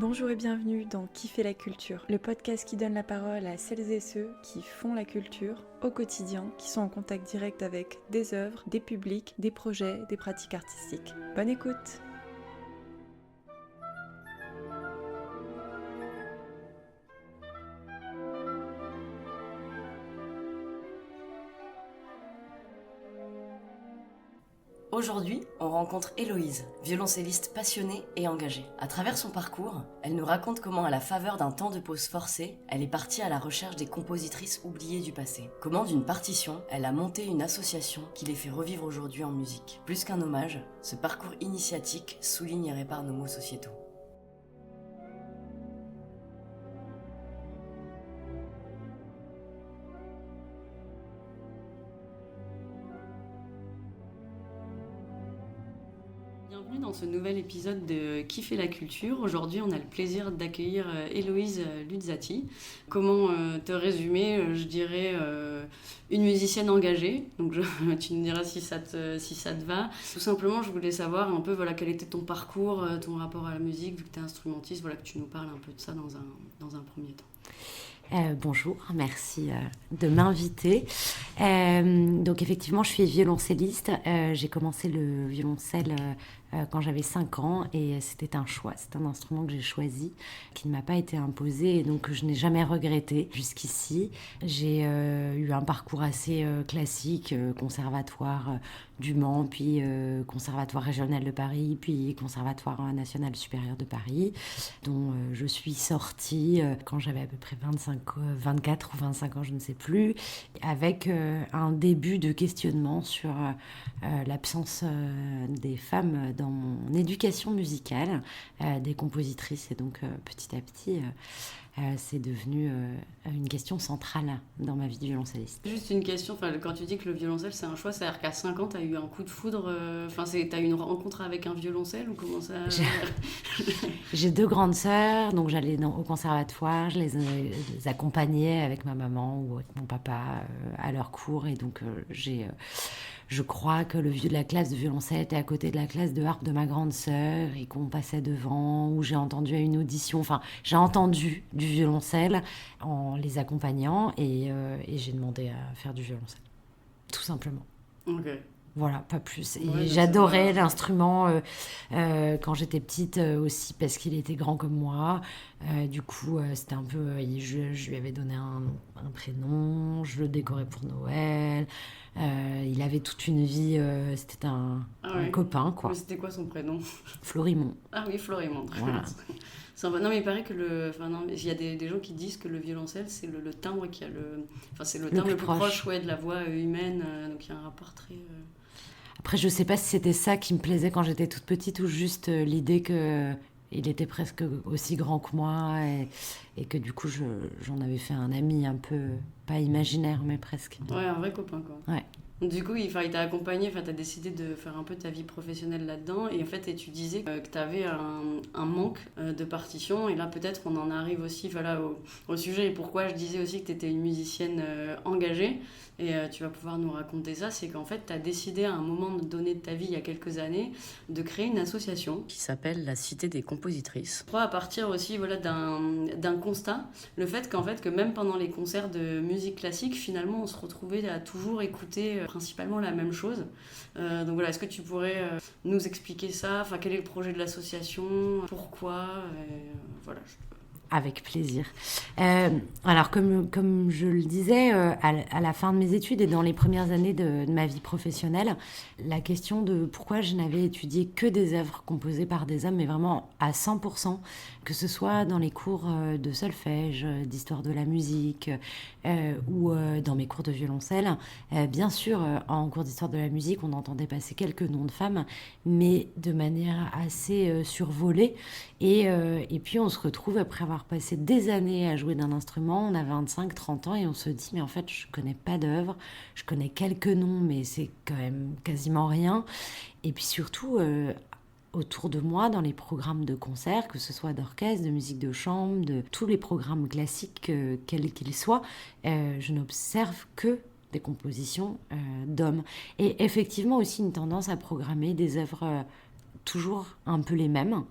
Bonjour et bienvenue dans Qui fait la culture, le podcast qui donne la parole à celles et ceux qui font la culture au quotidien, qui sont en contact direct avec des œuvres, des publics, des projets, des pratiques artistiques. Bonne écoute! Aujourd'hui, on rencontre Héloïse, violoncelliste passionnée et engagée. À travers son parcours, elle nous raconte comment, à la faveur d'un temps de pause forcé, elle est partie à la recherche des compositrices oubliées du passé. Comment, d'une partition, elle a monté une association qui les fait revivre aujourd'hui en musique. Plus qu'un hommage, ce parcours initiatique souligne et répare nos maux sociétaux. Bienvenue dans ce nouvel épisode de Qui fait la culture. Aujourd'hui, on a le plaisir d'accueillir Héloïse Luzzati. Comment te résumer, je dirais, une musicienne engagée. Donc, tu nous diras si ça te va. Tout simplement, je voulais savoir un peu quel était ton parcours, ton rapport à la musique, vu que tu es instrumentiste, que tu nous parles un peu de ça dans un premier temps. Bonjour, merci de m'inviter. Donc effectivement, je suis violoncelliste. J'ai commencé le violoncelle quand j'avais 5 ans et c'était un choix, c'est un instrument que j'ai choisi, qui ne m'a pas été imposé et donc je n'ai jamais regretté jusqu'ici. J'ai eu un parcours assez classique, conservatoire du Mans, puis conservatoire régional de Paris, puis conservatoire national supérieur de Paris, dont je suis sortie quand j'avais à peu près 24 ou 25 ans, je ne sais plus, avec un début de questionnement sur l'absence des femmes dans mon éducation musicale, des compositrices, et donc petit à petit c'est devenu une question centrale dans ma vie de violoncelliste. Juste une question, quand tu dis que le violoncelle c'est un choix, c'est-à-dire qu'à 5 ans tu as eu un coup de foudre, tu as eu une rencontre avec un violoncelle ou comment ça... J'ai 2 grandes sœurs, donc j'allais au conservatoire, je les accompagnais avec ma maman ou avec mon papa à leurs cours, et donc je crois que le vieux de la classe de violoncelle était à côté de la classe de harpe de ma grande sœur et qu'on passait devant, où j'ai entendu à une audition, j'ai entendu du violoncelle en les accompagnant et j'ai demandé à faire du violoncelle, tout simplement. Ok. Voilà, pas plus. Et ouais, j'adorais l'instrument quand j'étais petite aussi parce qu'il était grand comme moi. Du coup, c'était un peu... je lui avais donné un prénom, je le décorais pour Noël. Il avait toute une vie, c'était un copain, quoi. Mais c'était quoi son prénom ? Florimond. Ah oui, Florimond. Voilà. Non, mais il paraît que il y a des gens qui disent que le violoncelle, c'est le timbre qui a c'est le timbre le plus proche de la voix humaine. Donc il y a un rapport très... Après, je sais pas si c'était ça qui me plaisait quand j'étais toute petite ou juste l'idée qu'il était presque aussi grand que moi et que du coup, j'en avais fait un ami un peu, pas imaginaire, mais presque. Ouais, un vrai copain, quoi. Ouais. Du coup, il t'a accompagné, t'as décidé de faire un peu ta vie professionnelle là-dedans, et en fait, et tu disais que t'avais un manque de partition, et là peut-être on en arrive aussi au sujet, et pourquoi je disais aussi que t'étais une musicienne engagée, et tu vas pouvoir nous raconter ça, c'est qu'en fait t'as décidé à un moment donné de ta vie, il y a quelques années, de créer une association qui s'appelle la Cité des compositrices. Je crois à partir aussi d'un constat, le fait qu'en fait que même pendant les concerts de musique classique, finalement on se retrouvait à toujours écouter principalement la même chose. Donc voilà, est-ce que tu pourrais nous expliquer ça ? Quel est le projet de l'association ? Pourquoi ? Voilà. Avec plaisir. Alors, comme je le disais, à la fin de mes études et dans les premières années de ma vie professionnelle, la question de pourquoi je n'avais étudié que des œuvres composées par des hommes, mais vraiment à 100%, que ce soit dans les cours de solfège, d'histoire de la musique ou dans mes cours de violoncelle. Bien sûr, en cours d'histoire de la musique, on entendait passer quelques noms de femmes, mais de manière assez survolée. Et puis, on se retrouve après avoir passé des années à jouer d'un instrument, on a 25-30 ans et on se dit mais en fait je connais pas d'œuvre, je connais quelques noms mais c'est quand même quasiment rien. Et puis surtout autour de moi dans les programmes de concert, que ce soit d'orchestre, de musique de chambre, de tous les programmes classiques quels qu'ils soient, je n'observe que des compositions d'hommes. Et effectivement aussi une tendance à programmer des œuvres toujours un peu les mêmes.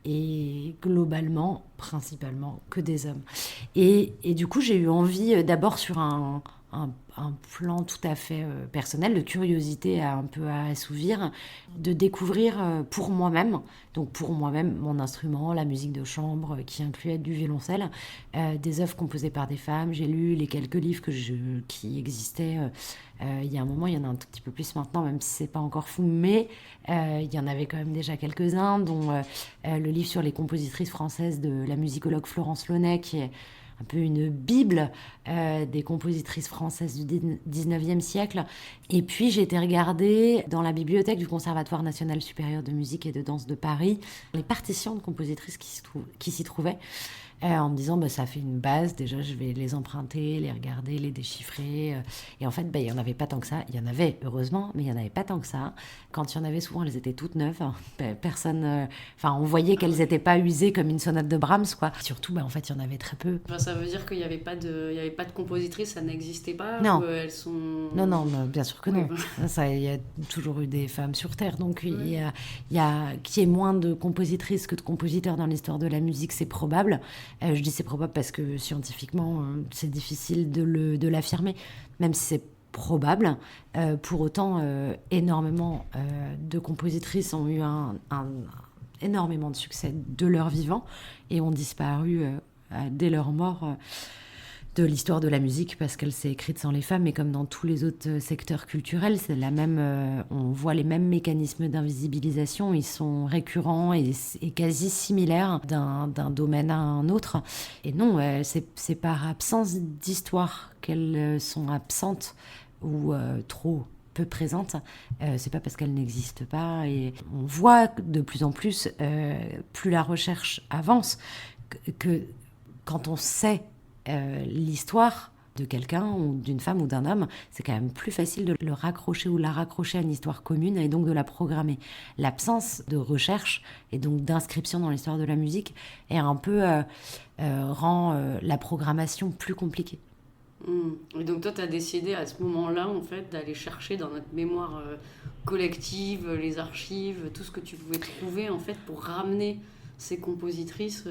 Et globalement, principalement, que des hommes. Et du coup, j'ai eu envie, d'abord sur un plan tout à fait personnel, de curiosité un peu à assouvir, de découvrir pour moi-même, donc pour moi-même, mon instrument, la musique de chambre qui incluait du violoncelle, des œuvres composées par des femmes. J'ai lu les quelques livres qui existaient. Il y a un moment, il y en a un tout petit peu plus maintenant, même si c'est pas encore fou, mais il y en avait quand même déjà quelques-uns, dont le livre sur les compositrices françaises de la musicologue Florence Launay, qui est un peu une bible des compositrices françaises du 19e siècle. Et puis j'ai été regarder dans la bibliothèque du Conservatoire national supérieur de musique et de danse de Paris les partitions de compositrices qui s'y trouvaient. En me disant, ça fait une base, déjà je vais les emprunter, les regarder, les déchiffrer. Et en fait, il n'y en avait pas tant que ça. Il y en avait, heureusement, mais il n'y en avait pas tant que ça. Quand il y en avait, souvent, elles étaient toutes neuves. Personne... on voyait qu'elles n'étaient pas usées comme une sonate de Brahms, quoi. Surtout, en fait, il y en avait très peu. Ça veut dire qu'il n'y avait pas de compositrice, ça n'existait pas? Non. Ou elles sont... Non, bien sûr que non. Oui. Il y a toujours eu des femmes sur Terre. Donc, il y a qu'il y ait moins de compositrices que de compositeurs dans l'histoire de la musique, c'est probable. Je dis c'est probable parce que scientifiquement, c'est difficile de l'affirmer, même si c'est probable. Pour autant, énormément de compositrices ont eu énormément de succès de leur vivant et ont disparu dès leur mort de l'histoire de la musique parce qu'elle s'est écrite sans les femmes. Mais comme dans tous les autres secteurs culturels, c'est la même, on voit les mêmes mécanismes d'invisibilisation. Ils sont récurrents et quasi similaires d'un domaine à un autre. Et non, c'est par absence d'histoire qu'elles sont absentes ou trop peu présentes. C'est pas parce qu'elles n'existent pas. Et on voit de plus en plus, plus la recherche avance, que quand on sait l'histoire de quelqu'un ou d'une femme ou d'un homme, c'est quand même plus facile de le raccrocher ou la raccrocher à une histoire commune et donc de la programmer. L'absence de recherche et donc d'inscription dans l'histoire de la musique est un peu rend la programmation plus compliquée. Et donc toi, tu as décidé à ce moment-là, en fait, d'aller chercher dans notre mémoire collective, les archives, tout ce que tu pouvais trouver, en fait, pour ramener ces compositrices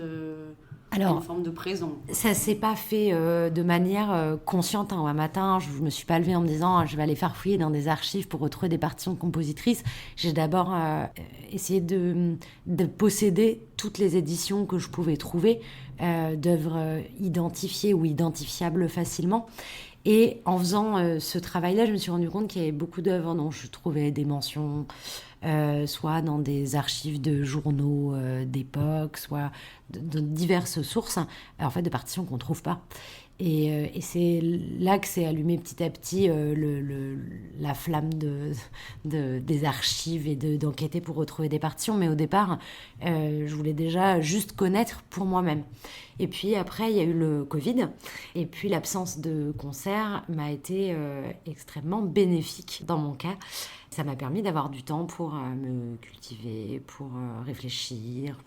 en forme de présent. Ça s'est pas fait de manière consciente. Un matin, je me suis pas levée en me disant je vais aller farfouiller dans des archives pour retrouver des partitions de compositrices. J'ai d'abord essayé de posséder toutes les éditions que je pouvais trouver d'œuvres identifiées ou identifiables facilement. Et en faisant ce travail-là, je me suis rendu compte qu'il y avait beaucoup d'œuvres dont je trouvais des mentions, soit dans des archives de journaux d'époque, soit de diverses sources, en fait, de partitions qu'on ne trouve pas. Et c'est là que s'est allumé petit à petit la flamme des archives et d'enquêter pour retrouver des partitions. Mais au départ, je voulais déjà juste connaître pour moi-même. Et puis après, il y a eu le Covid. Et puis l'absence de concert m'a été extrêmement bénéfique dans mon cas. Ça m'a permis d'avoir du temps pour me cultiver, pour réfléchir.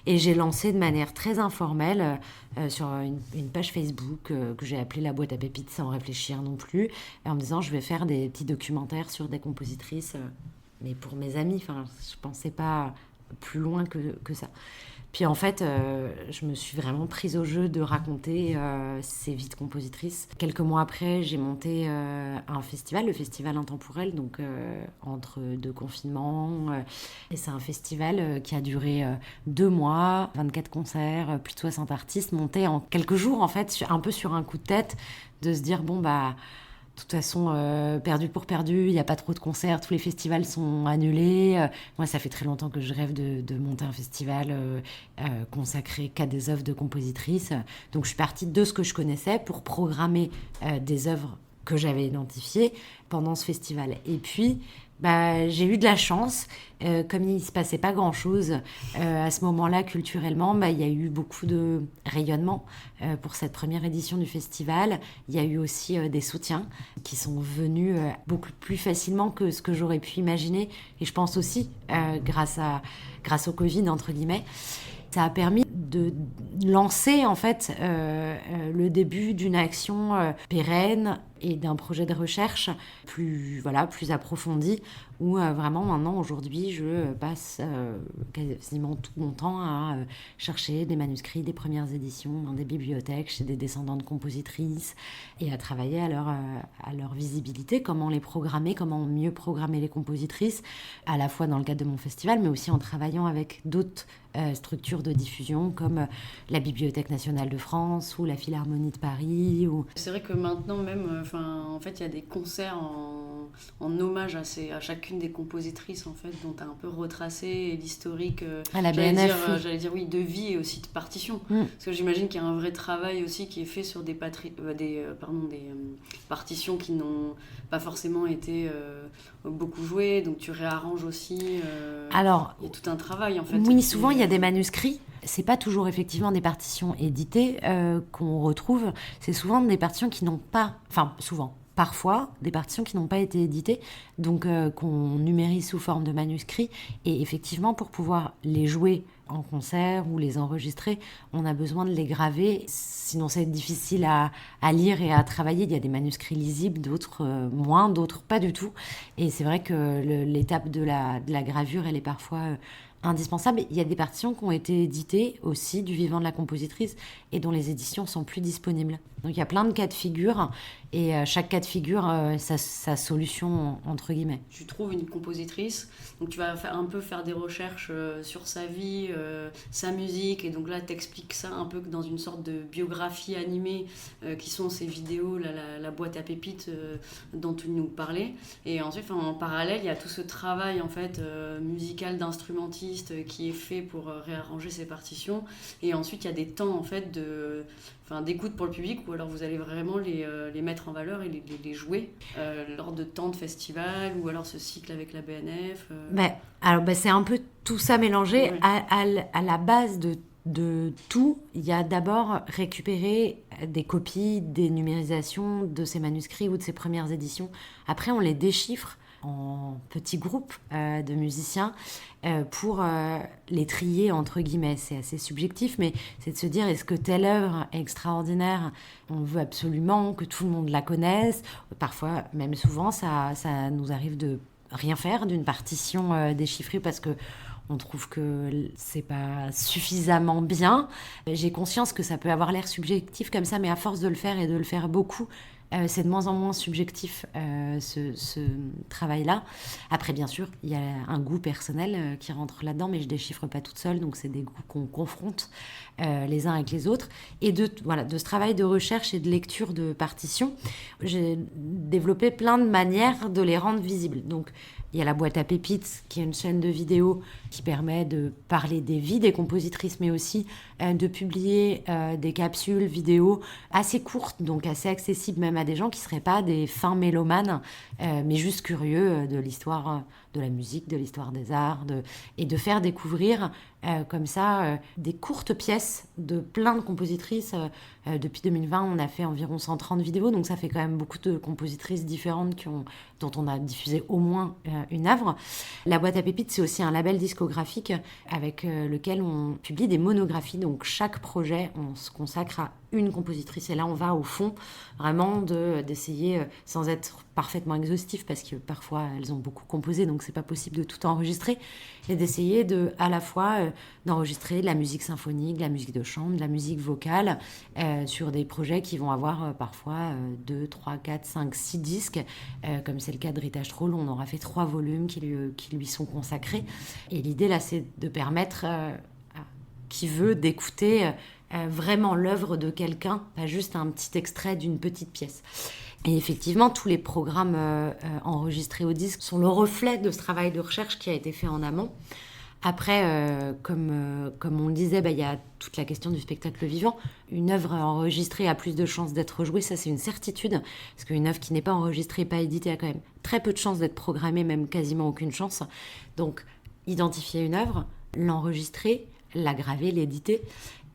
Et j'ai lancé de manière très informelle sur une page Facebook que j'ai appelée La Boîte à Pépites sans réfléchir non plus, en me disant je vais faire des petits documentaires sur des compositrices, mais pour mes amis. Enfin, je ne pensais pas plus loin que ça. Puis en fait, je me suis vraiment prise au jeu de raconter ces vies de compositrices. Quelques mois après, j'ai monté un festival, le Festival Intemporel, donc entre deux confinements. Et c'est un festival qui a duré 2 mois, 24 concerts, plus de 60 artistes, montés en quelques jours, en fait, un peu sur un coup de tête, de se dire, de toute façon, perdu pour perdu, il n'y a pas trop de concerts, tous les festivals sont annulés. Moi, ça fait très longtemps que je rêve de monter un festival consacré qu'à des œuvres de compositrices. Donc, je suis partie de ce que je connaissais pour programmer des œuvres que j'avais identifiées pendant ce festival. Et puis, j'ai eu de la chance. Comme il ne se passait pas grand-chose à ce moment-là culturellement, il y a eu beaucoup de rayonnement pour cette première édition du festival. Il y a eu aussi des soutiens qui sont venus beaucoup plus facilement que ce que j'aurais pu imaginer. Et je pense aussi grâce au Covid, entre guillemets. Ça a permis de lancer en fait le début d'une action pérenne et d'un projet de recherche plus approfondi où vraiment maintenant, aujourd'hui, je passe quasiment tout mon temps à chercher des manuscrits des premières éditions dans des bibliothèques, chez des descendants de compositrices, et à travailler à leur visibilité, comment les programmer, comment mieux programmer les compositrices, à la fois dans le cadre de mon festival, mais aussi en travaillant avec d'autres structures de diffusion comme la Bibliothèque nationale de France ou la Philharmonie de Paris. C'est vrai que maintenant même, en fait, il y a des concerts en hommage à chacune des compositrices en fait, dont tu as un peu retracé l'historique à la BNF. J'allais dire oui, de vie et aussi de partition. Parce que j'imagine qu'il y a un vrai travail aussi qui est fait sur des partitions qui n'ont pas forcément été beaucoup jouées, donc tu réarranges aussi. Alors, il y a tout un travail en fait. Oui, souvent il y a des manuscrits. C'est pas toujours effectivement des partitions éditées qu'on retrouve. C'est souvent des partitions qui n'ont pas... Enfin, souvent. Parfois, des partitions qui n'ont pas été éditées, donc qu'on numérise sous forme de manuscrits. Et effectivement, pour pouvoir les jouer en concert ou les enregistrer, on a besoin de les graver. Sinon, c'est difficile à lire et à travailler. Il y a des manuscrits lisibles, d'autres moins, d'autres pas du tout. Et c'est vrai que l'étape de la gravure, elle est parfois... indispensable. Il y a des partitions qui ont été éditées aussi du vivant de la compositrice et dont les éditions sont plus disponibles. Donc il y a plein de cas de figure et chaque cas de figure sa solution entre guillemets. Tu trouves une compositrice, donc tu vas un peu faire des recherches sur sa vie, sa musique, et donc là t'expliques ça un peu dans une sorte de biographie animée qui sont ces vidéos, la boîte à pépites dont tu nous parlais. Et ensuite en parallèle il y a tout ce travail en fait musical d'instrumentiste qui est fait pour réarranger ces partitions, et ensuite il y a des temps en fait d'écoute pour le public, ou alors vous allez vraiment les mettre en valeur et les jouer lors de temps de festival, ou alors ce cycle avec la BNF. C'est un peu tout ça mélangé. Ouais. À la base de tout, il y a d'abord récupérer des copies, des numérisations de ces manuscrits ou de ces premières éditions. Après, on les déchiffre en petits groupes de musiciens pour les trier entre guillemets. C'est assez subjectif, mais c'est de se dire, est-ce que telle œuvre est extraordinaire, on veut absolument que tout le monde la connaisse. Parfois, même souvent, ça nous arrive de rien faire d'une partition déchiffrée parce que on trouve que c'est pas suffisamment bien. J'ai conscience que ça peut avoir l'air subjectif comme ça, mais à force de le faire et de le faire beaucoup, c'est de moins en moins subjectif ce travail-là. Après, bien sûr, il y a un goût personnel qui rentre là-dedans, mais je déchiffre pas toute seule, donc c'est des goûts qu'on confronte les uns avec les autres. Et de ce travail de recherche et de lecture de partitions, j'ai développé plein de manières de les rendre visibles. Donc, il y a la boîte à pépites, qui est une chaîne de vidéos qui permet de parler des vies des compositrices, mais aussi de publier des capsules vidéo assez courtes, donc assez accessibles même à des gens qui ne seraient pas des fins mélomanes, mais juste curieux de l'histoire de la musique, de l'histoire des arts, et de faire découvrir comme ça des courtes pièces de plein de compositrices. Depuis 2020, on a fait environ 130 vidéos, donc ça fait quand même beaucoup de compositrices différentes dont on a diffusé au moins une œuvre. La boîte à pépites, c'est aussi un label discographique avec lequel on publie des monographies. Donc chaque projet, on se consacre à une compositrice. Et là, on va au fond vraiment d'essayer, sans être parfaitement exhaustif, parce que parfois, elles ont beaucoup composé, donc c'est pas possible de tout enregistrer, et d'essayer à la fois d'enregistrer de la musique symphonique, de la musique de chambre, de la musique vocale, sur des projets qui vont avoir parfois 2, 3, 4, 5, 6 disques, comme c'est le cas de Rita Stroll. On aura fait 3 volumes qui lui sont consacrés. Et l'idée, là, c'est de permettre à qui veut d'écouter vraiment l'œuvre de quelqu'un, pas juste un petit extrait d'une petite pièce. Et effectivement, tous les programmes enregistrés au disque sont le reflet de ce travail de recherche qui a été fait en amont. Après, comme on le disait, il y a toute la question du spectacle vivant. Une œuvre enregistrée a plus de chances d'être jouée, ça c'est une certitude, parce qu'une œuvre qui n'est pas enregistrée, pas éditée, a quand même très peu de chances d'être programmée, même quasiment aucune chance. Donc, identifier une œuvre, l'enregistrer, la graver, l'éditer,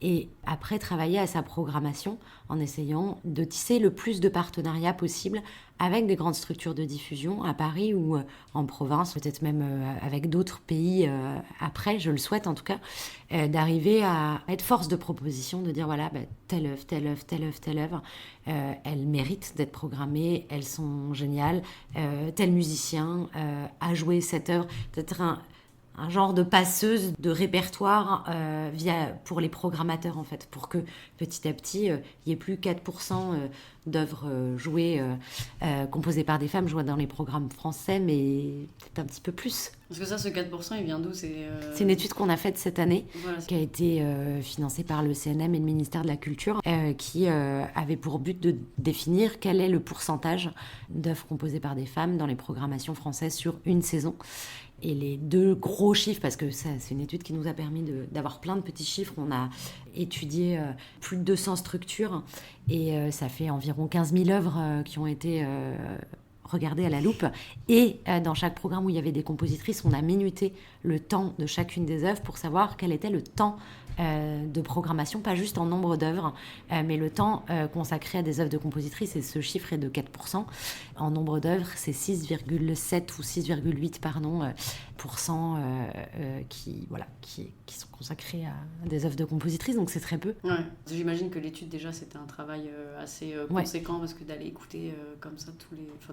et après travailler à sa programmation en essayant de tisser le plus de partenariats possible avec des grandes structures de diffusion à Paris ou en province, peut-être même avec d'autres pays après, je le souhaite en tout cas, d'arriver à être force de proposition, de dire voilà, telle œuvre, telle œuvre, telle œuvre, telle œuvre, elles méritent d'être programmées, elles sont géniales, tel musicien a joué cette œuvre, peut-être un genre de passeuse de répertoire pour les programmateurs en fait, pour que petit à petit il n'y ait plus 4% d'œuvres jouées, composées par des femmes jouées dans les programmes français, mais peut-être un petit peu plus. Parce que ça, ce 4%, il vient d'où? C'est une étude qu'on a faite cette année, voilà, qui a été financée par le CNM et le ministère de la Culture, qui avait pour but de définir quel est le pourcentage d'œuvres composées par des femmes dans les programmations françaises sur une saison. Et les 2 gros chiffres, parce que ça, c'est une étude qui nous a permis d'avoir plein de petits chiffres. On a étudié plus de 200 structures et ça fait environ 15 000 œuvres qui ont été regardées à la loupe. Et dans chaque programme où il y avait des compositrices, on a minuté le temps de chacune des œuvres pour savoir quel était le temps de programmation, pas juste en nombre d'œuvres, mais le temps consacré à des œuvres de compositrices, et ce chiffre est de 4%. En nombre d'œuvres, c'est 6,7 ou 6,8 qui sont consacrés à des œuvres de compositrices, donc c'est très peu. Ouais. J'imagine que l'étude, déjà, c'était un travail assez conséquent, parce que d'aller écouter comme ça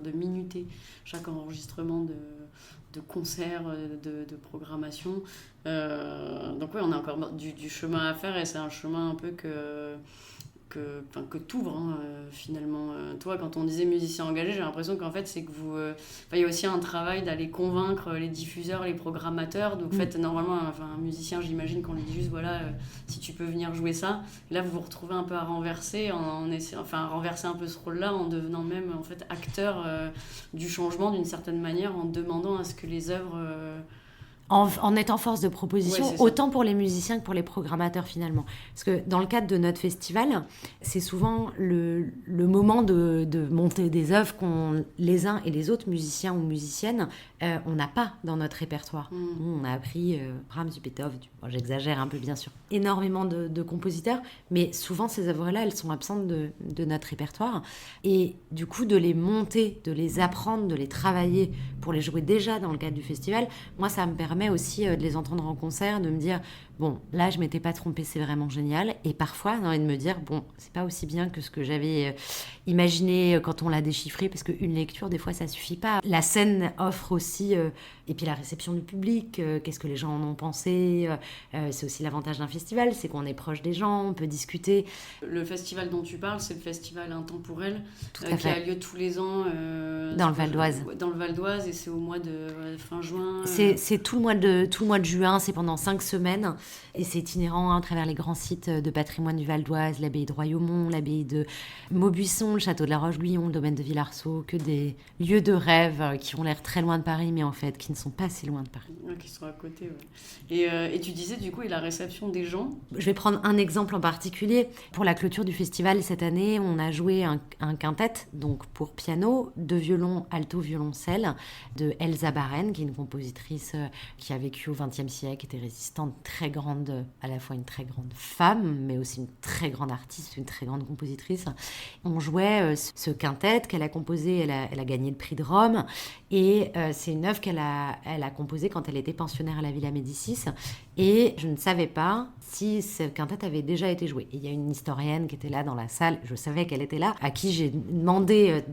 de minuter chaque enregistrement de concert, de programmation. Donc oui, on a encore du chemin à faire, et c'est un chemin un peu que t'ouvres finalement. Toi, quand on disait musicien engagé, j'ai l'impression qu'en fait c'est que vous il y a aussi un travail d'aller convaincre les diffuseurs, les programmateurs. Donc en fait, normalement un musicien, j'imagine qu'on lui dit juste voilà, si tu peux venir jouer ça. Et là vous vous retrouvez un peu à renverser à renverser un peu ce rôle là, en devenant même en fait acteur du changement d'une certaine manière, en demandant à ce que les œuvres en étant force de proposition, ouais, autant pour les musiciens que pour les programmateurs finalement. Parce que dans le cadre de notre festival, c'est souvent le moment de monter des œuvres qu'on, les uns et les autres musiciens ou musiciennes, on n'a pas dans notre répertoire. On a appris Brahms, Beethoven, j'exagère un peu bien sûr, énormément de compositeurs, mais souvent ces œuvres-là, elles sont absentes de notre répertoire. Et du coup, de les monter, de les apprendre, de les travailler pour les jouer déjà dans le cadre du festival, moi ça me permet aussi de les entendre en concert, de me dire bon, là je m'étais pas trompée, c'est vraiment génial, et parfois j'ai envie de me dire bon, c'est pas aussi bien que ce que j'avais imaginé quand on l'a déchiffré, parce qu'une lecture des fois ça suffit pas. La scène offre aussi et puis la réception du public, qu'est-ce que les gens en ont pensé, c'est aussi l'avantage d'un festival, c'est qu'on est proche des gens, on peut discuter. Le festival dont tu parles, c'est le festival Intemporel qui a lieu tous les ans dans le Val d'Oise. Dans le Val d'Oise, et c'est au mois de fin juin. C'est tout le mois de juin, c'est pendant 5 semaines, et c'est itinérant à travers les grands sites de patrimoine du Val d'Oise, l'abbaye de Royaumont, l'abbaye de Maubuisson, le château de la Roche-Guyon, le domaine de Villarceau, que des lieux de rêve qui ont l'air très loin de Paris, mais en fait qui ne sont pas si loin de Paris. Ouais, qui sont à côté, ouais. Et tu disais du coup, et la réception des gens? Je vais prendre un exemple en particulier. Pour la clôture du festival cette année, on a joué un quintet, donc pour piano, 2 violons, alto, violoncelle, de Elsa Baren, qui est une compositrice qui a vécu au XXe siècle, était résistante, très grande, à la fois une très grande femme, mais aussi une très grande artiste, une très grande compositrice. On jouait ce quintet qu'elle a composé, elle a gagné le prix de Rome, et c'est une œuvre qu'elle a composée quand elle était pensionnaire à la Villa Médicis, et je ne savais pas si ce quintet avait déjà été joué. Et il y a une historienne qui était là dans la salle, je savais qu'elle était là, à qui j'ai demandé,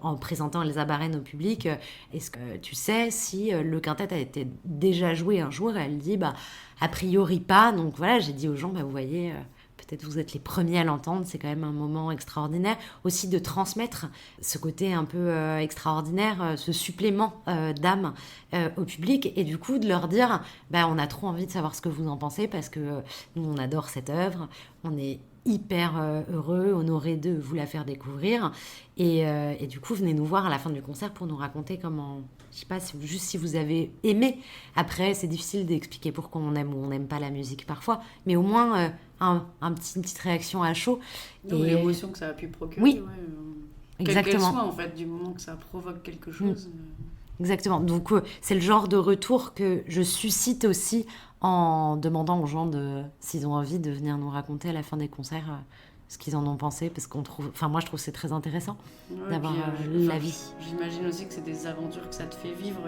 en présentant Elsa Baren au public, est-ce que tu sais si le quintet a été déjà joué un jour? Et elle dit, a priori pas. Donc voilà, j'ai dit aux gens, vous voyez, peut-être vous êtes les premiers à l'entendre, c'est quand même un moment extraordinaire. Aussi de transmettre ce côté un peu extraordinaire, ce supplément d'âme au public, et du coup de leur dire, on a trop envie de savoir ce que vous en pensez, parce que nous on adore cette œuvre, on est hyper heureux, honoré de vous la faire découvrir, et du coup venez nous voir à la fin du concert pour nous raconter comment, je sais pas, juste si vous avez aimé. Après c'est difficile d'expliquer pourquoi on aime ou on n'aime pas la musique parfois, mais au moins une petite réaction à chaud. Et l'émotion que ça a pu procurer. Oui, quelle qu'elle soit en fait, du moment que ça provoque quelque chose. Exactement, donc c'est le genre de retour que je suscite aussi en demandant aux gens s'ils ont envie de venir nous raconter à la fin des concerts ce qu'ils en ont pensé, parce qu'on trouve, enfin moi je trouve que c'est très intéressant d'avoir l'avis. J'imagine aussi que c'est des aventures que ça te fait vivre.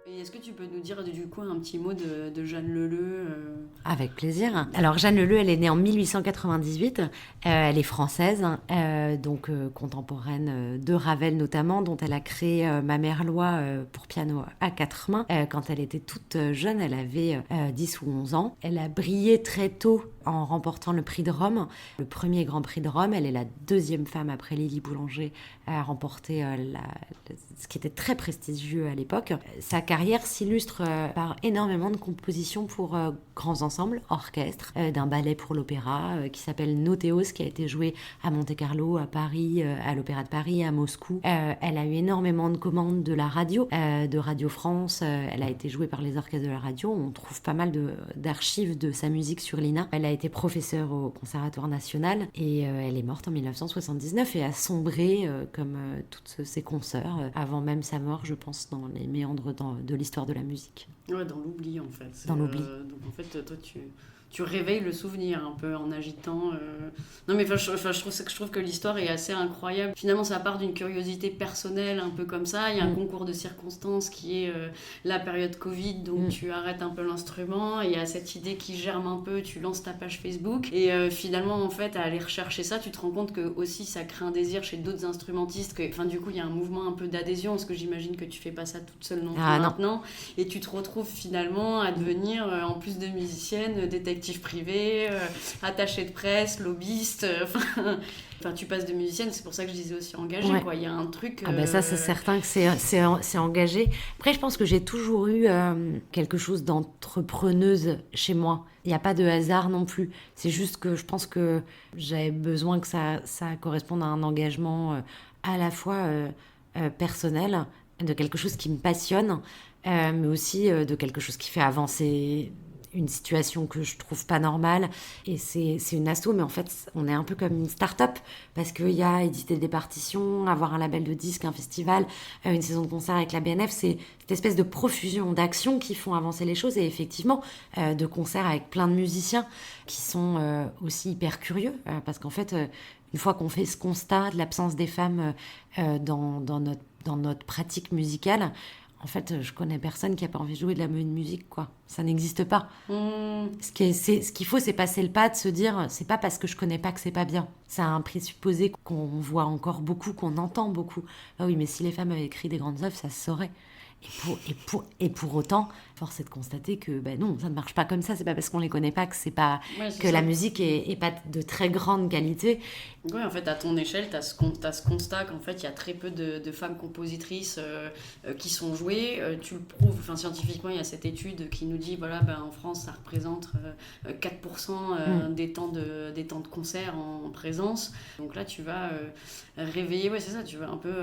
Et est-ce que tu peux nous dire du coup un petit mot de Jeanne Leleu Avec plaisir. Alors Jeanne Leleu, elle est née en 1898, elle est française, donc contemporaine de Ravel notamment, dont elle a créé Ma mère Loi pour piano à 4 mains. Quand elle était toute jeune, elle avait 10 ou 11 ans. Elle a brillé très tôt en remportant le prix de Rome, le premier grand prix de Rome. Elle est la deuxième femme après Lily Boulanger à remporter ce qui était très prestigieux à l'époque. Sa carrière s'illustre par énormément de compositions pour grands ensembles, orchestres, d'un ballet pour l'opéra qui s'appelle Noteos, qui a été joué à Monte-Carlo, à Paris, à l'Opéra de Paris, à Moscou. Elle a eu énormément de commandes de la radio, de Radio France. Elle a été jouée par les orchestres de la radio. On trouve pas mal d'archives de sa musique sur l'INA. Elle a été professeure au Conservatoire national et elle est morte en 1979 et a sombré comme toutes ses consoeurs avant même sa mort, je pense, dans les méandres de l'histoire de la musique. Ouais, dans l'oubli en fait. Dans l'oubli. Donc en fait, toi tu réveilles le souvenir un peu en agitant. Non mais je trouve que l'histoire est assez incroyable. Finalement, ça part d'une curiosité personnelle, un peu comme ça. Il y a un concours de circonstances qui est la période Covid, donc tu arrêtes un peu l'instrument. Et il y a cette idée qui germe un peu, tu lances ta page Facebook. Et finalement, en fait, à aller rechercher ça, tu te rends compte que aussi ça crée un désir chez d'autres instrumentistes. Du coup, il y a un mouvement un peu d'adhésion, parce que j'imagine que tu fais pas ça toute seule non plus maintenant. Et tu te retrouves finalement à devenir, en plus de musicienne, détective privé, attaché de presse, lobbyiste, enfin tu passes de musicienne, c'est pour ça que je disais aussi engagée, quoi. Il y a un truc... ça c'est certain que c'est engagé. Après je pense que j'ai toujours eu quelque chose d'entrepreneuse chez moi. Il n'y a pas de hasard non plus. C'est juste que je pense que j'avais besoin que ça corresponde à un engagement à la fois personnel, de quelque chose qui me passionne, mais aussi de quelque chose qui fait avancer une situation que je trouve pas normale. Et c'est une asso, mais en fait, on est un peu comme une start-up, parce qu'il y a éditer des partitions, avoir un label de disques, un festival, une saison de concert avec la BNF, c'est cette espèce de profusion d'actions qui font avancer les choses, et effectivement, de concerts avec plein de musiciens qui sont aussi hyper curieux, parce qu'en fait, une fois qu'on fait ce constat de l'absence des femmes dans notre pratique musicale, en fait, je connais personne qui n'a pas envie de jouer de la musique, quoi. Ça n'existe pas. Ce qu'il faut, c'est passer le pas de se dire, c'est pas parce que je connais pas que c'est pas bien. C'est un présupposé qu'on voit encore beaucoup, qu'on entend beaucoup. Ah oui, mais si les femmes avaient écrit des grandes œuvres, ça se saurait. Et pour autant, force est de constater que non, ça ne marche pas comme ça. C'est pas parce qu'on les connaît pas que c'est pas que la musique est pas de très grande qualité. Oui, en fait, à ton échelle, t'as ce constat qu'en fait, il y a très peu de femmes compositrices qui sont jouées. Tu le prouves, enfin, scientifiquement, il y a cette étude qui nous dit, voilà, en France, ça représente 4% des temps de concert en présence. Donc là, tu vas réveiller, c'est ça, tu vas un peu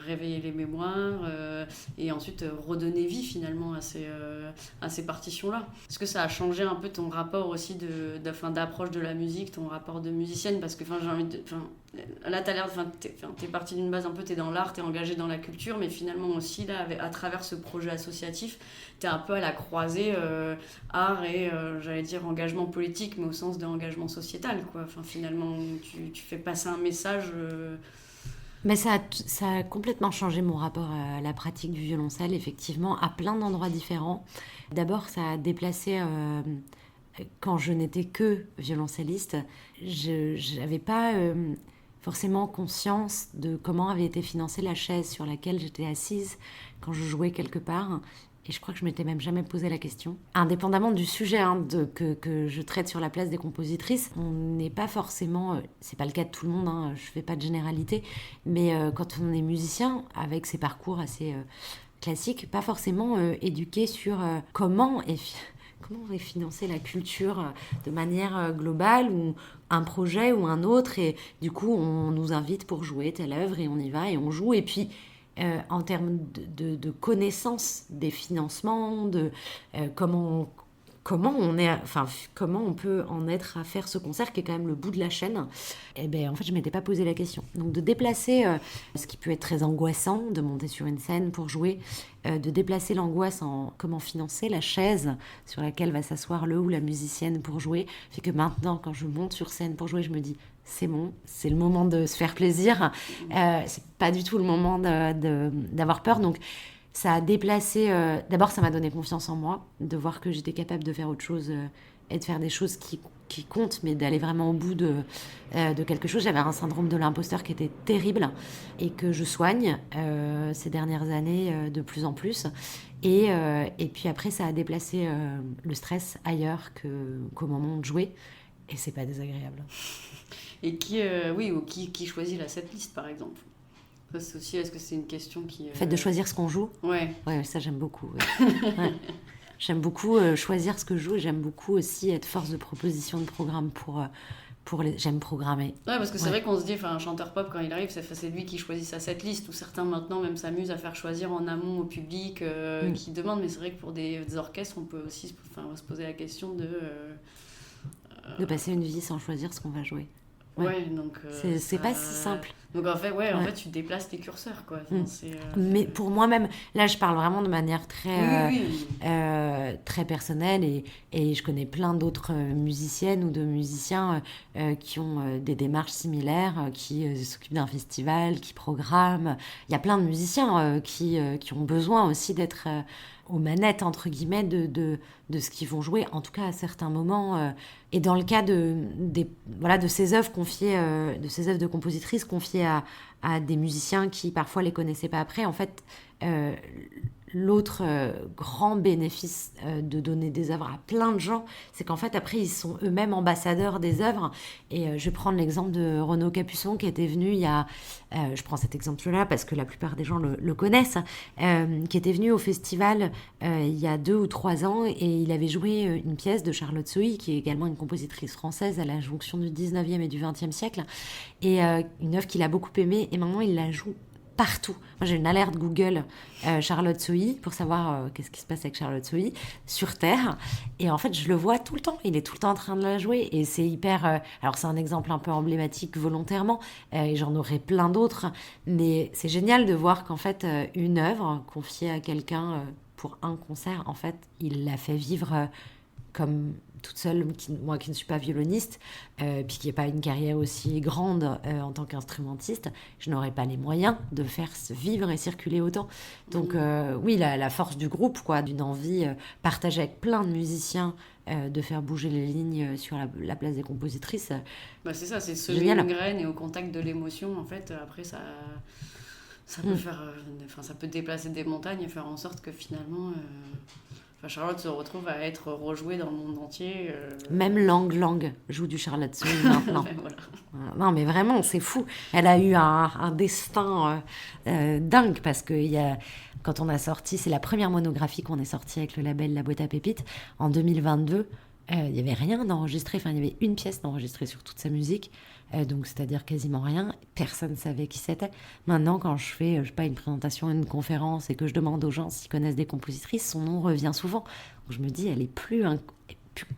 réveiller les mémoires et ensuite redonner vie finalement à ces partitions-là. Est-ce que ça a changé un peu ton rapport aussi d'approche de la musique, ton rapport de musicienne? Parce que j'ai envie de... Là, t'as l'air, t'es partie d'une base un peu, t'es dans l'art, t'es engagée dans la culture, mais finalement aussi, là, à travers ce projet associatif, t'es un peu à la croisée art et, j'allais dire, engagement politique, mais au sens d'engagement sociétal, quoi. Enfin, finalement, tu fais passer un message... Mais ça a complètement changé mon rapport à la pratique du violoncelle, effectivement, à plein d'endroits différents. D'abord, ça a déplacé... quand je n'étais que violoncelliste, je n'avais pas forcément conscience de comment avait été financée la chaise sur laquelle j'étais assise quand je jouais quelque part. Et je crois que je m'étais même jamais posé la question. Indépendamment du sujet que je traite sur la place des compositrices, on n'est pas forcément... c'est pas le cas de tout le monde, je fais pas de généralité, mais quand on est musicien, avec ses parcours assez classiques, pas forcément éduqué sur comment comment on va financer la culture de manière globale, ou un projet ou un autre, et du coup on nous invite pour jouer telle œuvre et on y va et on joue. Et puis en termes de connaissance des financements, de comment on peut en être à faire ce concert qui est quand même le bout de la chaîne. Et ben en fait je m'étais pas posé la question. Donc de déplacer ce qui peut être très angoissant de monter sur une scène pour jouer, de déplacer l'angoisse en comment financer la chaise sur laquelle va s'asseoir le ou la musicienne pour jouer, fait que maintenant quand je monte sur scène pour jouer, je me dis c'est bon, c'est le moment de se faire plaisir, c'est pas du tout le moment d'avoir peur. Donc ça a déplacé. D'abord, ça m'a donné confiance en moi, de voir que j'étais capable de faire autre chose et de faire des choses qui comptent, mais d'aller vraiment au bout de quelque chose. J'avais un syndrome de l'imposteur qui était terrible et que je soigne ces dernières années de plus en plus. Et puis après, ça a déplacé le stress ailleurs qu'au moment de jouer. Et c'est pas désagréable. Et qui choisit la setlist, par exemple? Ça, c'est aussi, est-ce que c'est une question qui... Le fait de choisir ce qu'on joue. Ouais. Ouais, ça j'aime beaucoup. Ouais. Ouais. J'aime beaucoup choisir ce que je joue, et j'aime beaucoup aussi être force de proposition de programme pour les... J'aime programmer. Ouais, parce que c'est vrai qu'on se dit, un chanteur pop, quand il arrive, c'est lui qui choisit sa setlist, ou certains maintenant même s'amusent à faire choisir en amont au public qui demande, mais c'est vrai que pour des orchestres, on peut aussi se poser la question de passer une vie sans choisir ce qu'on va jouer. Ouais, donc... c'est pas si simple. Donc en fait, tu déplaces tes curseurs, quoi. Mais pour moi-même, là je parle vraiment de manière très, très personnelle, et je connais plein d'autres musiciennes ou de musiciens qui ont des démarches similaires, qui s'occupent d'un festival, qui programment. Il y a plein de musiciens qui ont besoin aussi d'être... aux manettes, entre guillemets, de ce qu'ils vont jouer, en tout cas à certains moments. Et dans le cas de ces œuvres confiées, de ces œuvres de compositrices confiées à des musiciens qui parfois les connaissaient pas après, en fait, l'autre grand bénéfice de donner des œuvres à plein de gens, c'est qu'en fait après ils sont eux-mêmes ambassadeurs des œuvres. Et je vais prendre l'exemple de Renaud Capuçon qui était venu il y a, je prends cet exemple-là parce que la plupart des gens le connaissent, qui était venu au festival il y a 2 ou 3 ans, et il avait joué une pièce de Charlotte Sohi, qui est également une compositrice française à la jonction du 19e et du 20e siècle, et une œuvre qu'il a beaucoup aimée, et maintenant il la joue partout. Moi, j'ai une alerte Google Charlotte Sohi pour savoir qu'est-ce qui se passe avec Charlotte Sohi sur Terre. Et en fait, je le vois tout le temps. Il est tout le temps en train de la jouer. Et c'est hyper... alors, c'est un exemple un peu emblématique volontairement. Et j'en aurais plein d'autres. Mais c'est génial de voir qu'en fait, une œuvre confiée à quelqu'un pour un concert, en fait, il l'a fait vivre comme toute seule, moi qui ne suis pas violoniste, puis qui n'ai pas une carrière aussi grande en tant qu'instrumentiste, je n'aurais pas les moyens de faire vivre et circuler autant. Donc oui, la force du groupe, quoi, d'une envie partagée avec plein de musiciens, de faire bouger les lignes sur la place des compositrices. C'est ça, c'est semer une graine, et au contact de l'émotion, en fait, après ça peut faire... ça peut déplacer des montagnes et faire en sorte que finalement... Charlotte se retrouve à être rejouée dans le monde entier. Même Lang joue du Charlotte Sohi maintenant. Voilà. Non, mais vraiment, c'est fou. Elle a eu un destin dingue, parce que quand on a sorti, c'est la première monographie qu'on est sortie avec le label La Boîte à Pépites en 2022. Il n'y avait rien d'enregistré, il y avait une pièce d'enregistrée sur toute sa musique, donc c'est-à-dire quasiment rien. Personne ne savait qui c'était. Maintenant, quand je fais, je sais pas, une présentation, une conférence, et que je demande aux gens s'ils connaissent des compositrices, son nom revient souvent. Donc, je me dis, elle est plus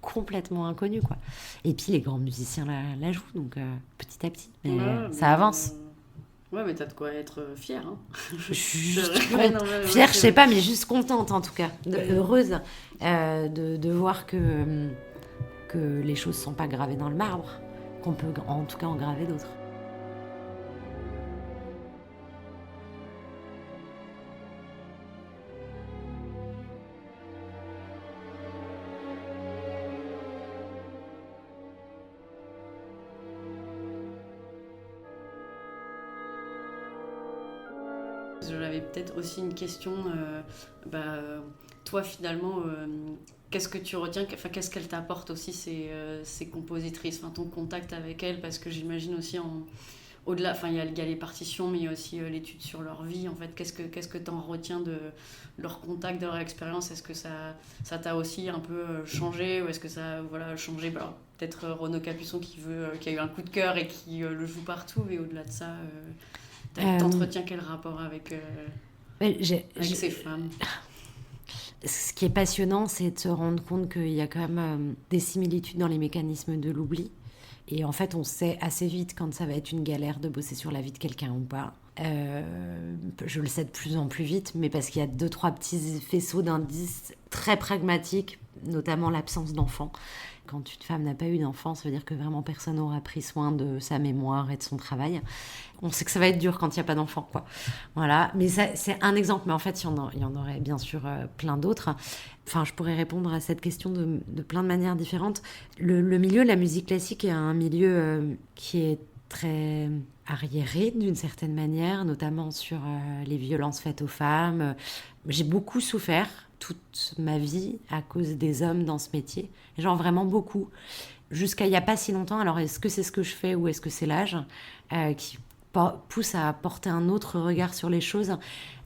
complètement inconnue, quoi. Et puis les grands musiciens la jouent, donc petit à petit, mais ça avance. Ouais, mais t'as de quoi être fière. Hein. Je suis fière, je sais pas, mais juste contente en tout cas, heureuse de voir que les choses sont pas gravées dans le marbre, qu'on peut en tout cas en graver d'autres. J'avais peut-être aussi une question, toi finalement, qu'est-ce que tu retiens, qu'est-ce qu'elles t'apportent aussi ces compositrices, ton contact avec elles, parce que j'imagine aussi au-delà, enfin il y a les partitions, mais il y a aussi l'étude sur leur vie. En fait, qu'est-ce que t'en retiens de leur contact, de leur expérience? Est-ce que ça t'a aussi un peu changé, ou est-ce que ça a changé? Alors, peut-être Renaud Capuçon qui a eu un coup de cœur et qui le joue partout, et au-delà de ça, t'entretiens quel rapport avec ces femmes? Ce qui est passionnant, c'est de se rendre compte qu'il y a quand même des similitudes dans les mécanismes de l'oubli. Et en fait, on sait assez vite quand ça va être une galère de bosser sur la vie de quelqu'un ou pas. Je le sais de plus en plus vite, mais parce qu'il y a 2-3 petits faisceaux d'indices très pragmatiques, notamment l'absence d'enfant. Quand une femme n'a pas eu d'enfant, ça veut dire que vraiment personne n'aura pris soin de sa mémoire et de son travail. On sait que ça va être dur quand il n'y a pas d'enfant, quoi. Voilà, mais ça, c'est un exemple, mais en fait, il y en aurait bien sûr plein d'autres. Enfin, je pourrais répondre à cette question de plein de manières différentes. Le milieu de la musique classique est un milieu qui est très arriéré d'une certaine manière, notamment sur les violences faites aux femmes. J'ai beaucoup souffert toute ma vie à cause des hommes dans ce métier. Genre vraiment beaucoup. Jusqu'à il n'y a pas si longtemps, alors est-ce que c'est ce que je fais ou est-ce que c'est l'âge qui pousse à porter un autre regard sur les choses,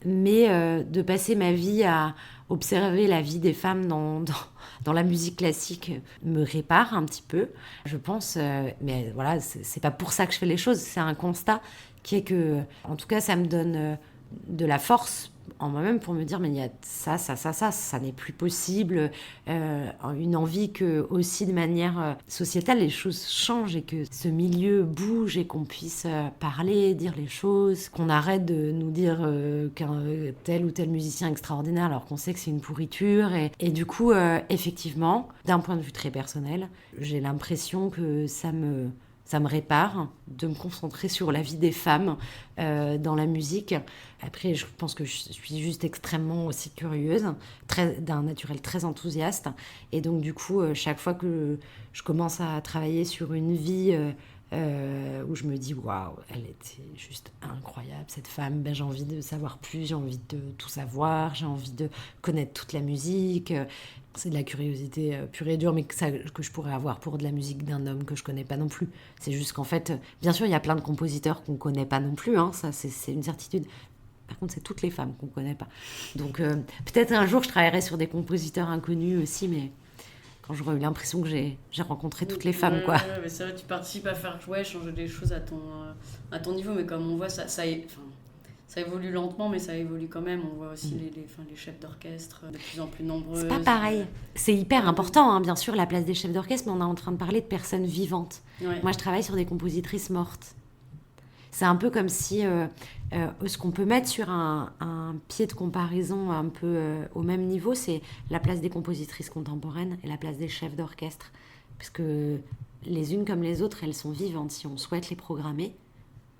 mais de passer ma vie à observer la vie des femmes dans la musique classique me répare un petit peu, je pense. Mais voilà, c'est pas pour ça que je fais les choses, c'est un constat qui est que, en tout cas, ça me donne de la force en moi-même pour me dire mais il y a ça n'est plus possible, une envie que aussi de manière sociétale les choses changent et que ce milieu bouge et qu'on puisse parler, dire les choses, qu'on arrête de nous dire qu'un tel ou tel musicien extraordinaire alors qu'on sait que c'est une pourriture et du coup effectivement d'un point de vue très personnel j'ai l'impression que ça me répare de me concentrer sur la vie des femmes dans la musique. Après, je pense que je suis juste extrêmement aussi curieuse, d'un naturel très enthousiaste. Et donc, du coup, chaque fois que je commence à travailler sur une vie où je me dis waouh, elle était juste incroyable cette femme, ben, j'ai envie de savoir plus, j'ai envie de tout savoir, j'ai envie de connaître toute la musique. C'est de la curiosité pure et dure, mais que je pourrais avoir pour de la musique d'un homme que je connais pas non plus. C'est juste qu'en fait, bien sûr, il y a plein de compositeurs qu'on connaît pas non plus, hein, ça c'est une certitude. Par contre, c'est toutes les femmes qu'on connaît pas. Donc peut-être un jour je travaillerai sur des compositeurs inconnus aussi, mais quand j'aurai eu l'impression que j'ai rencontré toutes les femmes, quoi. Ouais, mais c'est vrai, tu participes à faire changer des choses à ton niveau, mais comme on voit, ça évolue lentement, mais ça évolue quand même. On voit aussi les chefs d'orchestre de plus en plus nombreux. C'est pas pareil. C'est hyper important, hein, bien sûr, la place des chefs d'orchestre, mais on est en train de parler de personnes vivantes. Ouais. Moi, je travaille sur des compositrices mortes. C'est un peu comme si ce qu'on peut mettre sur un pied de comparaison un peu au même niveau, c'est la place des compositrices contemporaines et la place des chefs d'orchestre. Parce que les unes comme les autres, elles sont vivantes. Si on souhaite les programmer,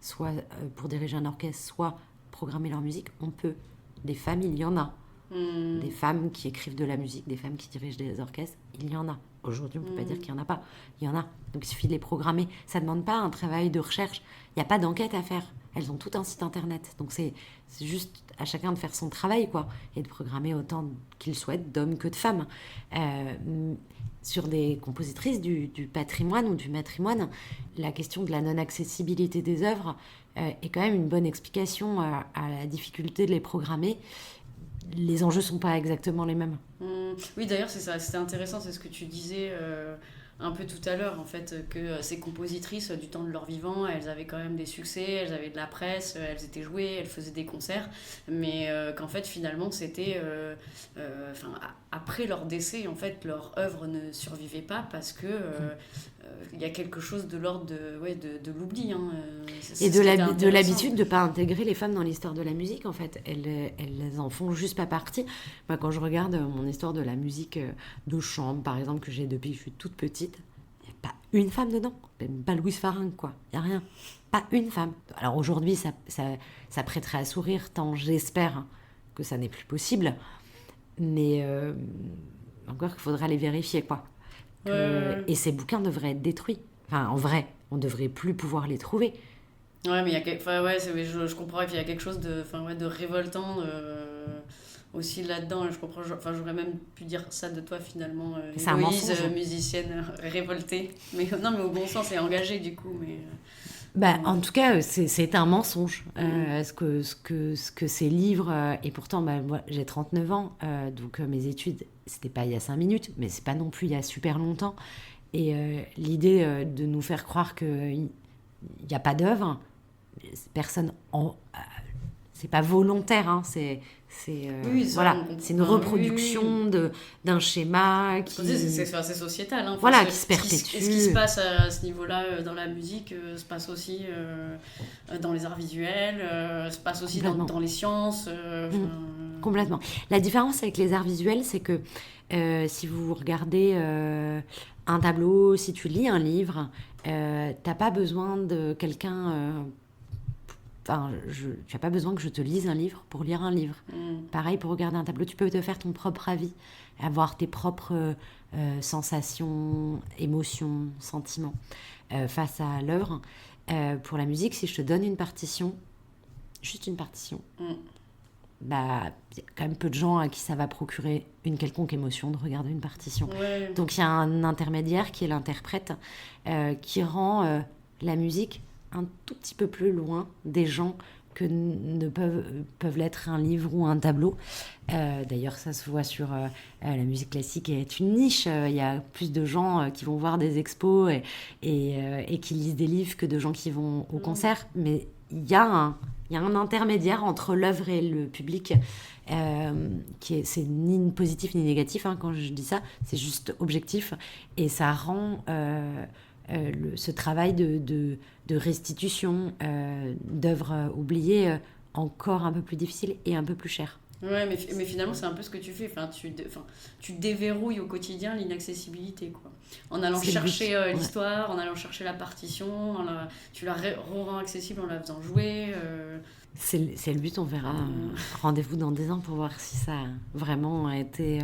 soit pour diriger un orchestre, soit programmer leur musique, on peut. Des femmes, il y en a. Des femmes qui écrivent de la musique, des femmes qui dirigent des orchestres, il y en a. Aujourd'hui, on ne peut pas dire qu'il n'y en a pas. Il y en a. Donc, il suffit de les programmer. Ça ne demande pas un travail de recherche. Il n'y a pas d'enquête à faire. Elles ont tout un site internet. Donc, c'est juste à chacun de faire son travail, quoi. Et de programmer autant qu'il souhaite, d'hommes que de femmes. Sur des compositrices du patrimoine ou du matrimoine, la question de la non-accessibilité des œuvres est quand même une bonne explication à la difficulté de les programmer. Les enjeux ne sont pas exactement les mêmes. Oui, d'ailleurs, c'est ça. C'était intéressant, c'est ce que tu disais un peu tout à l'heure, en fait, que ces compositrices, du temps de leur vivant, elles avaient quand même des succès, elles avaient de la presse, elles étaient jouées, elles faisaient des concerts, mais qu'en fait, finalement, c'était... après leur décès, en fait, leur œuvre ne survivait pas parce que... il y a quelque chose de l'ordre de l'oubli. Hein. Et de l'habitude de ne pas intégrer les femmes dans l'histoire de la musique, en fait. Elles en font juste pas partie. Moi, quand je regarde mon histoire de la musique de chambre, par exemple, que j'ai depuis que je suis toute petite, il n'y a pas une femme dedans. Même pas Louise Faringue, quoi. Il n'y a rien. Pas une femme. Alors aujourd'hui, ça prêterait à sourire, tant j'espère que ça n'est plus possible. Mais encore qu'il faudra les vérifier, quoi. Et ces bouquins devraient être détruits. Enfin, en vrai, on devrait plus pouvoir les trouver. Ouais, mais je comprends qu'il y a quelque chose de révoltant aussi là-dedans. Je comprends. J'aurais même pu dire ça de toi finalement. C'est un mensonge. Musicienne révoltée. Mais non, mais au bon sens et engagée du coup. Mais En tout cas, c'est un mensonge. Ce que ces livres... et pourtant, moi, j'ai 39 ans, donc mes études, c'était pas il y a 5 minutes, mais c'est pas non plus il y a super longtemps. Et l'idée de nous faire croire qu'il n'y a pas d'œuvre, personne... c'est pas volontaire, hein, c'est une reproduction d'un schéma qui... C'est sociétal. Hein. Voilà, qui se perpétue. Ce qui se passe à ce niveau-là dans la musique se passe aussi dans les arts visuels, se passe aussi dans les sciences. Complètement. La différence avec les arts visuels, c'est que si vous regardez un tableau, si tu lis un livre, t'as pas besoin de quelqu'un... tu n'as pas besoin que je te lise un livre pour lire un livre. Pareil, pour regarder un tableau, tu peux te faire ton propre avis, avoir tes propres sensations, émotions, sentiments face à l'œuvre. Pour la musique, si je te donne une partition, juste une partition, il y a quand même peu de gens à qui ça va procurer une quelconque émotion de regarder une partition. Ouais. Donc il y a un intermédiaire qui est l'interprète qui rend la musique un tout petit peu plus loin des gens que ne peuvent l'être un livre ou un tableau. D'ailleurs, ça se voit sur la musique classique est une niche. Il y a plus de gens qui vont voir des expos et qui lisent des livres que de gens qui vont au concert. Mais il y a un intermédiaire entre l'œuvre et le public c'est ni positif ni négatif. Hein, quand je dis ça, c'est juste objectif. Et ça rend... ce travail de restitution d'œuvres oubliées encore un peu plus difficile et un peu plus cher. Ouais, mais finalement, c'est un peu ce que tu fais. Tu déverrouilles au quotidien l'inaccessibilité, quoi. En allant chercher l'histoire, en allant chercher la partition, tu la rends accessible en la faisant jouer. C'est le but, on verra. Rendez-vous dans 10 ans pour voir si ça a vraiment été...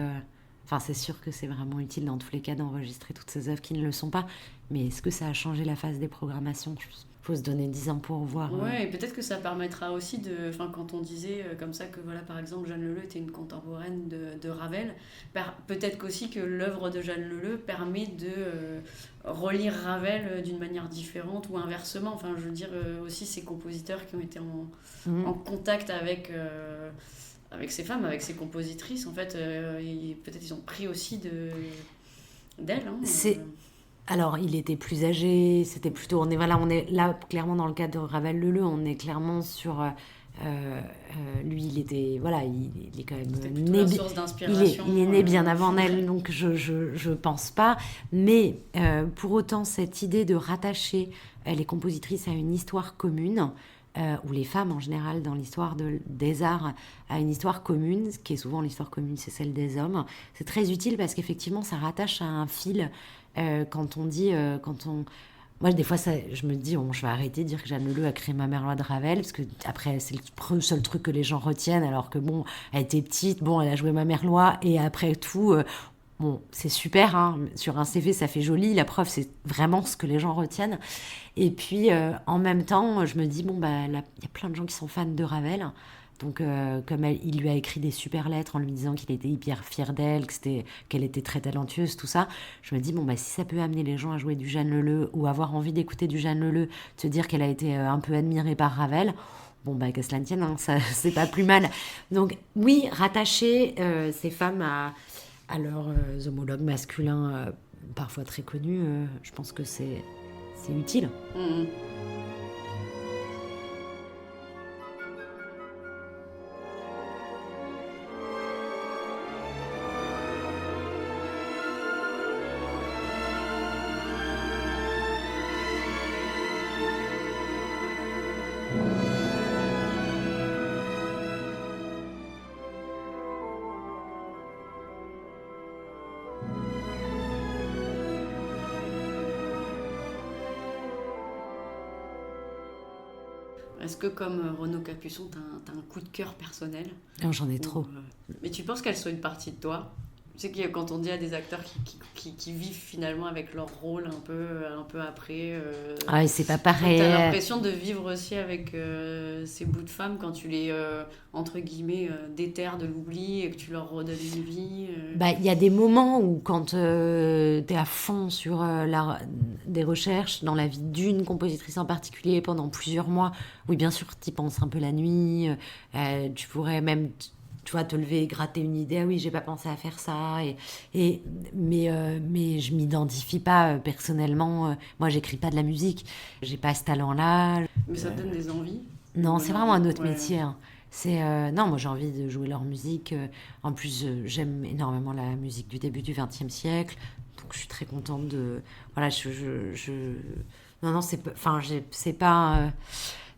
c'est sûr que c'est vraiment utile dans tous les cas d'enregistrer toutes ces œuvres qui ne le sont pas. Mais est-ce que ça a changé la phase des programmations ? Il faut se donner 10 ans pour voir. Ouais, et peut-être que ça permettra aussi quand on disait comme ça que voilà, par exemple, Jeanne Leleu était une contemporaine de Ravel, peut-être qu'aussi que l'œuvre de Jeanne Leleu permet de relire Ravel d'une manière différente ou inversement. Enfin, je veux dire, aussi ces compositeurs qui ont été en contact avec ces femmes, avec ces compositrices, en fait, peut-être ils ont pris aussi d'elles. Hein, Alors, il était plus âgé, c'était plutôt... On est là, clairement, dans le cas de Ravel-Leleu, on est clairement sur... lui, il était... Voilà, il est quand même... C'était plutôt la source d'inspiration. Il est né bien avant elle, donc je pense pas. Mais pour autant, cette idée de rattacher les compositrices à une histoire commune... ou les femmes en général dans l'histoire des arts à une histoire commune, ce qui est souvent l'histoire commune, c'est celle des hommes. C'est très utile parce qu'effectivement, ça rattache à un fil quand on dit... Moi, des fois, je me dis, je vais arrêter de dire que Jeanne Leleu a créé Ma mère loi de Ravel, parce que après, c'est le seul truc que les gens retiennent, alors que elle était petite, elle a joué Ma mère loi, et après tout... c'est super, hein. Sur un CV, ça fait joli. La preuve, c'est vraiment ce que les gens retiennent. Et puis, en même temps, je me dis, il y a plein de gens qui sont fans de Ravel. Donc, comme il lui a écrit des super lettres en lui disant qu'il était hyper fier d'elle, qu'elle était très talentueuse, tout ça, je me dis, si ça peut amener les gens à jouer du Jeanne Leleu ou avoir envie d'écouter du Jeanne Leleu, se dire qu'elle a été un peu admirée par Ravel... que cela ne tienne, hein, ça, c'est pas plus mal. Donc, oui, rattacher ces femmes à leurs homologues masculins, parfois très connus, je pense que c'est utile. Mmh. Est-ce que, comme Renaud Capuçon, t'as un coup de cœur personnel ? Non, j'en ai trop. Mais tu penses qu'elle soit une partie de toi ? Tu sais que quand on dit à des acteurs qui vivent finalement avec leur rôle un peu après... Ah, et c'est pas pareil. T'as l'impression de vivre aussi avec ces bouts de femmes quand tu les, entre guillemets, déterres de l'oubli et que tu leur redonnes une vie. Il y a des moments où quand t'es à fond sur des recherches dans la vie d'une compositrice en particulier pendant plusieurs mois, oui, bien sûr, t'y penses un peu la nuit, tu pourrais même... Tu vois, te lever et gratter une idée, ah oui, j'ai pas pensé à faire ça. Mais je m'identifie pas personnellement. Moi, j'écris pas de la musique. J'ai pas ce talent-là. Mais ça te donne des envies? Non, c'est vraiment un autre Ouais. métier. Hein. Non, moi j'ai envie de jouer leur musique. En plus, j'aime énormément la musique du début du XXe siècle. Donc je suis très contente de... Voilà, Non,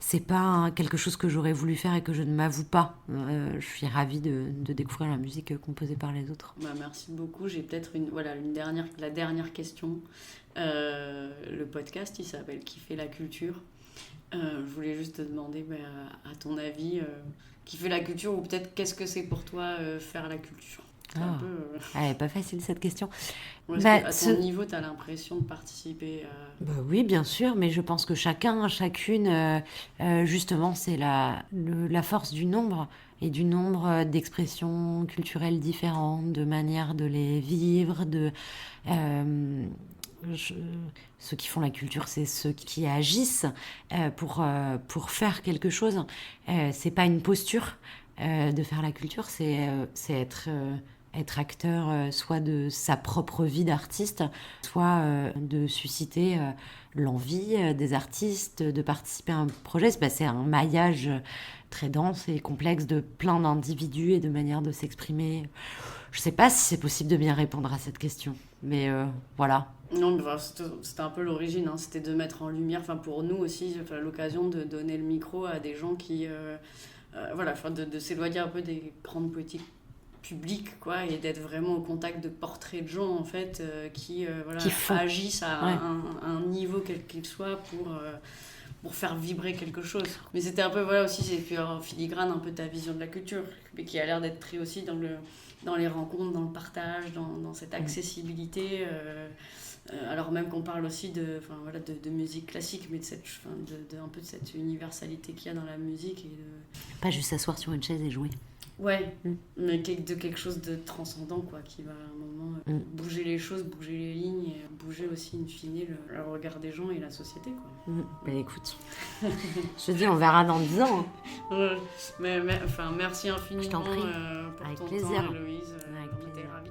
c'est pas quelque chose que j'aurais voulu faire et que je ne m'avoue pas. Je suis ravie de découvrir la musique composée par les autres. Merci beaucoup. J'ai peut-être la dernière question. Le podcast, il s'appelle Kiffer la culture. Je voulais juste te demander, à ton avis, kiffer la culture ou peut-être qu'est-ce que c'est pour toi faire la culture? C'est un peu... Elle n'est pas facile cette question. À ton niveau, tu as l'impression de participer à... Oui, bien sûr, mais je pense que chacune, justement, c'est la force du nombre et du nombre d'expressions culturelles différentes, de manières de les vivre, ceux qui font la culture, c'est ceux qui agissent pour faire quelque chose. C'est pas une posture de faire la culture, c'est être acteur soit de sa propre vie d'artiste, soit de susciter l'envie des artistes de participer à un projet. C'est un maillage très dense et complexe de plein d'individus et de manières de s'exprimer. Je ne sais pas si c'est possible de bien répondre à cette question, mais voilà. Non, c'était un peu l'origine, hein. C'était de mettre en lumière, pour nous aussi, l'occasion de donner le micro à des gens qui... de s'éloigner un peu des grandes politiques publiques, quoi, et d'être vraiment au contact de portraits de gens, en fait, qui agissent à un niveau quel qu'il soit pour faire vibrer quelque chose. Mais c'était un peu, aussi, c'est puis en filigrane un peu ta vision de la culture, mais qui a l'air d'être très aussi dans les rencontres, dans le partage, dans cette accessibilité... alors même qu'on parle aussi de musique classique, mais un peu de cette universalité qu'il y a dans la musique. Pas juste s'asseoir sur une chaise et jouer. Ouais, mais de quelque chose de transcendant, quoi, qui va à un moment bouger les choses, bouger les lignes, et bouger aussi, in fine, le regard des gens et la société, quoi. Écoute, je te dis, on verra dans 10 ans. Mais merci infiniment pour Avec ton plaisir. temps, Héloïse. Avec plaisir. Ravie